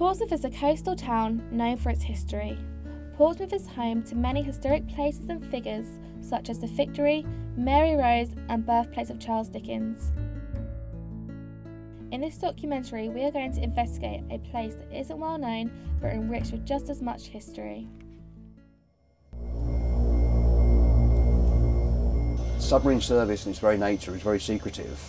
Portsmouth is a coastal town known for its history. Portsmouth is home to many historic places and figures such as the Victory, Mary Rose and birthplace of Charles Dickens. In this documentary we are going to investigate a place that isn't well known but enriched with just as much history. Submarine service in its very nature is very secretive.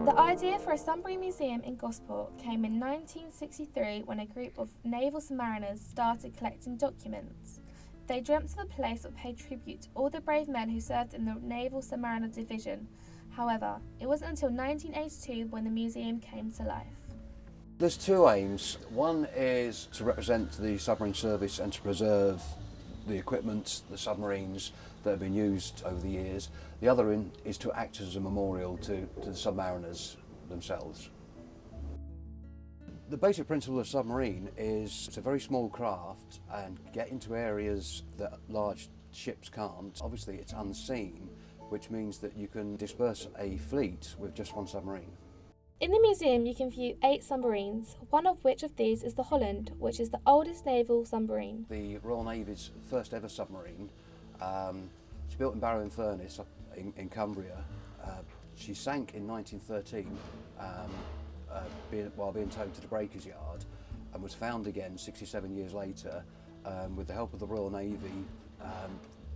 The idea for a submarine museum in Gosport came in 1963 when a group of naval submariners started collecting documents. They dreamt of a place that would pay tribute to all the brave men who served in the Naval Submariner Division. However, it wasn't until 1982 when the museum came to life. There's two aims. One is to represent the submarine service and to preserve the equipment, the submarines that have been used over the years. The other is to act as a memorial to the submariners themselves. The basic principle of submarine is it's a very small craft and get into areas that large ships can't. Obviously it's unseen, which means that you can disperse a fleet with just one submarine. In the museum you can view 8 submarines, one of which of these is the Holland, which is the oldest naval submarine. The Royal Navy's first ever submarine, it's built in Barrow-in-Furness up in Cumbria. She sank in 1913 while being towed to the Breakers Yard and was found again 67 years later. With the help of the Royal Navy,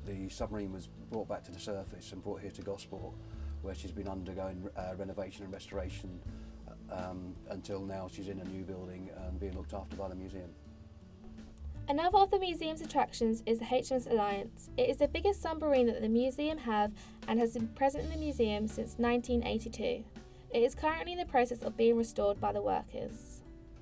the submarine was brought back to the surface and brought here to Gosport, where she's been undergoing renovation and restoration until now she's in a new building and being looked after by the museum. Another of the museum's attractions is the HMS Alliance. It is the biggest submarine that the museum have and has been present in the museum since 1982. It is currently in the process of being restored by the workers.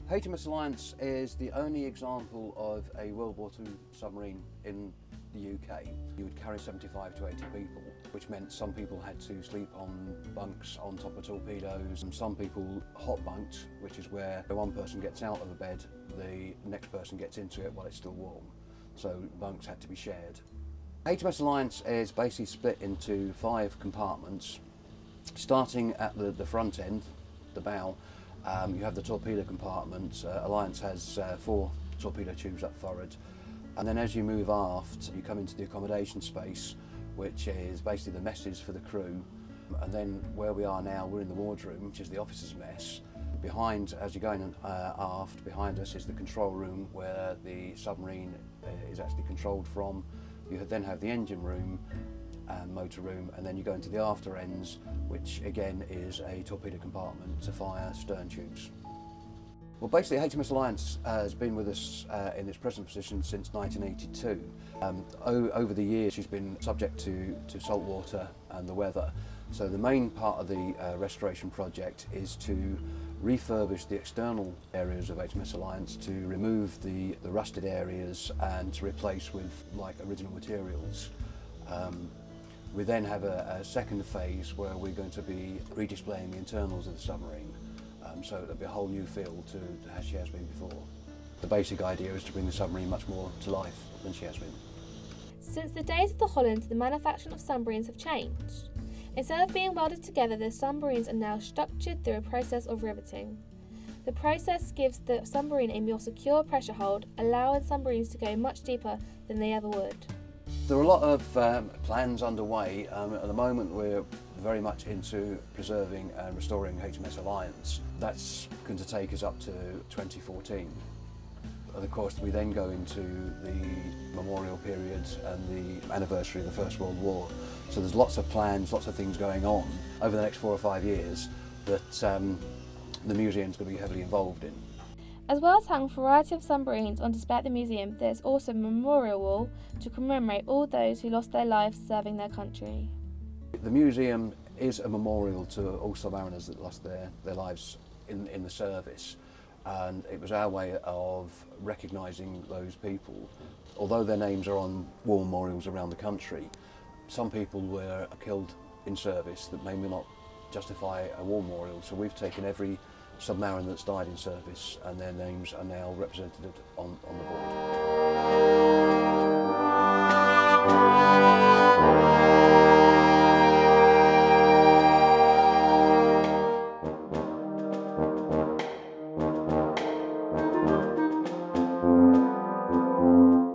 HMS Alliance is the only example of a World War II submarine in the UK. You would carry 75 to 80 people, which meant some people had to sleep on bunks on top of torpedoes, and some people hot bunked, which is where one person gets out of a bed, the next person gets into it while it's still warm. So bunks had to be shared. HMS Alliance is basically split into 5 compartments. Starting at the front end, the bow, you have the torpedo compartment. Alliance has 4 torpedo tubes up forward. And then as you move aft, you come into the accommodation space, which is basically the messes for the crew. And then where we are now, we're in the wardroom, which is the officers' mess. Behind, as you're going aft, behind us is the control room where the submarine is actually controlled from. You then have the engine room and motor room, and then you go into the after ends, which again is a torpedo compartment to fire stern tubes. Well, basically HMS Alliance has been with us in its present position since 1982. Over the years she's been subject to salt water and the weather. So the main part of the restoration project is to refurbish the external areas of HMS Alliance, to remove the rusted areas and to replace with like original materials. We then have a second phase where we're going to be redisplaying the internals of the submarine. So it'll be a whole new feel to how she has been before. The basic idea is to bring the submarine much more to life than she has been. Since the days of the Holland, the manufacturing of submarines have changed. Instead of being welded together, the submarines are now structured through a process of riveting. The process gives the submarine a more secure pressure hold, allowing submarines to go much deeper than they ever would. There are a lot of plans underway. At the moment we're very much into preserving and restoring HMS Alliance. That's going to take us up to 2014. And of course we then go into the memorial period and the anniversary of the First World War. So there's lots of plans, lots of things going on over the next 4 or 5 years that the museum's going to be heavily involved in. As well as having a variety of submarines on display at the museum, there is also a memorial wall to commemorate all those who lost their lives serving their country. The museum is a memorial to all submariners that lost their lives in the service, and it was our way of recognising those people. Although their names are on war memorials around the country, some people were killed in service that may not justify a war memorial, so we've taken every submariner that's died in service and their names are now represented on the board.